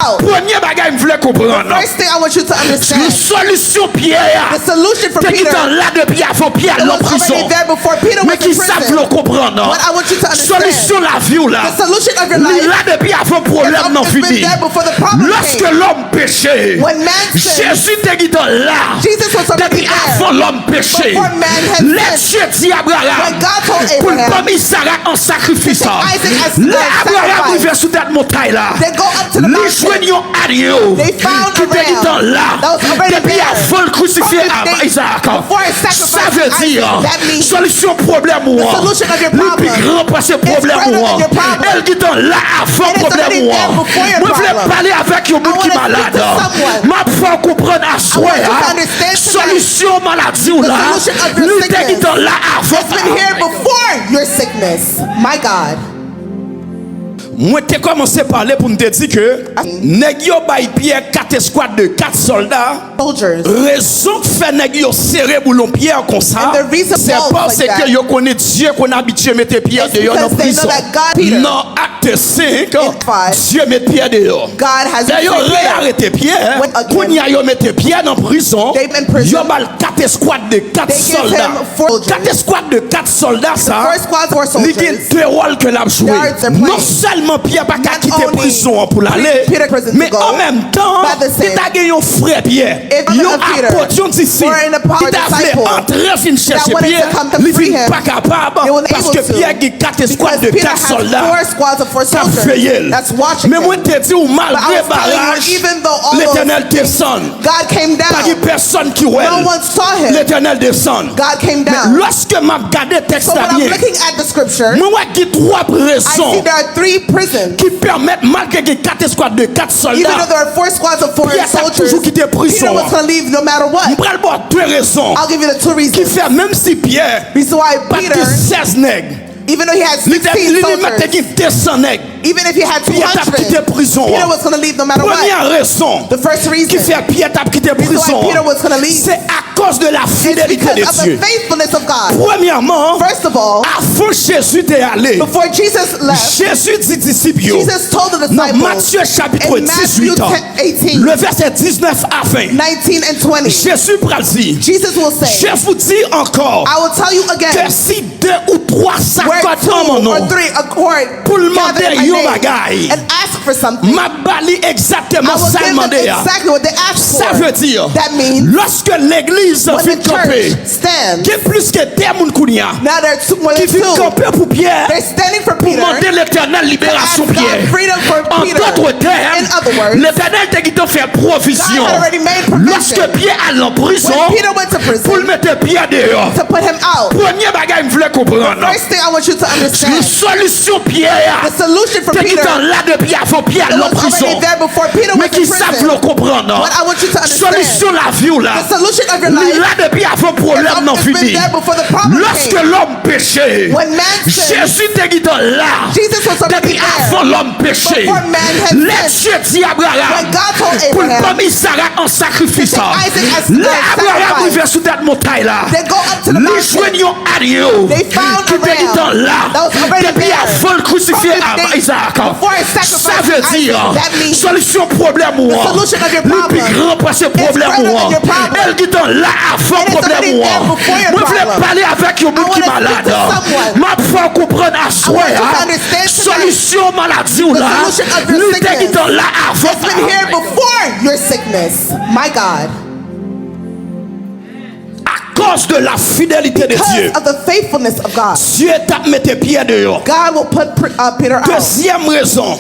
Premier bagage me voulait comprendre. The first thing I want you to understand. La solution Pierre. The solution for Peter. Là depuis avant Pierre en prison. Mais qui savent le comprendre. What I want you to understand. Solution la vie là. The solution of your life. Là depuis avant problème non fini. Lorsque l'homme péché. When man sinned. Jésus était dit là. Jesus was already depuis avant there. l'homme péché. Before man had Dieu dit Abraham. When God told Pour Abraham. pas Sarah en sacrifice. Là Abraham arrive sur cette montagne là. They go up to the mountain. They found a ram that was already depuis there. avant le crucifié Isaac. Ça veut dire solution problème ou le plus grand parce que problème ou elle dit là avant problème ou moi je voulais parler avec un monde qui est malade ma foi comprendre à soi solution maladie ou là nous dit là avant It's been here before your sickness. My God. Moi, j'ai commencé à parler pour me dire que nèg yo bay Pierre 4 escouades de 4 soldats. Soldiers. Raison que fait nèg yo serré boulon Pierre comme ça. C'est parce que yo connaît Dieu qu'on habitué mettre Pierre dehors dans prison. Non, acte 5, Dieu met Pierre dehors. D'ailleurs, réarrêté Pierre. Quand yo mettre Pierre dans prison, yo bal 4 escouades de 4 soldats. 4 escouades de 4 soldats ça. Il y a deux rôles que l'a joué. Non seulement Pierre pas qu'à quitter prison pour l'aller, mais en même temps, il a gagné un frère Pierre. Il a apporté ici. Il a fait entrer une chercher Pierre. Il n'est pas capable parce que Pierre a 4 escouades de 4 soldats. Mais moi, je te dis, malgré barrage, l'Éternel descend. Pas de personne qui voit. L'Éternel descend. Mais lorsque je regarde le texte, moi, j'ai 3 raisons qui permettent, malgré les 4 escouades de 4 soldats, even though there are 4 squads of foreign soldiers, Peter was going to leave no matter what. I'll give you the 2 reasons. Qui fait même si Pierre, reason why Peter, 16 nègres, even though he had 16 soldiers, even if he had 200, Peter was going to leave no matter what. The first reason qui fait Pierre t'a quitté prison, Peter was going to leave, c'est à cause de la fidélité de Dieu. The faithfulness of God. Premièrement, first of all, avant Jésus d'y aller, before Jesus left, Jésus dit disciples, Jesus told the dans disciples, Matthieu chapitre in 18, 18, le verset 19 à 20, 19 and 20, Jésus dit, Jesus will say, je vous dis encore, I will tell you again, que si 2 ou 3 s'accordent en mon nom, pour demander yon bagay, and ask for something, ma bali exactement ça demander. Exactly what they asked for. Ça veut dire, that means, lorsque l'église fait camper, qu'il y a plus que des moun kounia, qui fait camper pour Pierre, they're standing for pour Peter, demander l'éternel libération Pierre. En d'autres termes, l'éternel t'a dit de faire provision. Lorsque Pierre allait en prison, pour le mettre Pierre dehors, to put him out. Premier bagage me voulait comprendre. First thing I want you to understand. La solution Pierre, the solution for Peter, là depuis avant Pierre en prison. Mais qui savent le comprendre. What I want you to understand. Solution la vie là. The solution of your life. Là depuis avant problème non fini. Lorsque l'homme péché, Jésus te dit là. Depuis avant l'homme péché, les Dieu dit Abraham pour pas mis Sarah en sacrifice. Là Abraham arrive sur cette montagne là. Les joignons à Dieu. Qui te dit là. Depuis avant le crucifié Isaac. Ça veut dire solution problème ou le plus grand parce que problème ou elle dit là avant problème ou moi je voulais parler avec un monde qui est malade ma foi comprendre à soi solution maladie ou là nous dit là avant it's been here before your sickness. My God. À cause de la fidélité de Dieu, of the faithfulness of God, Dieu t'a mis tes pieds dehors. God will put Peter out. Deuxième raison.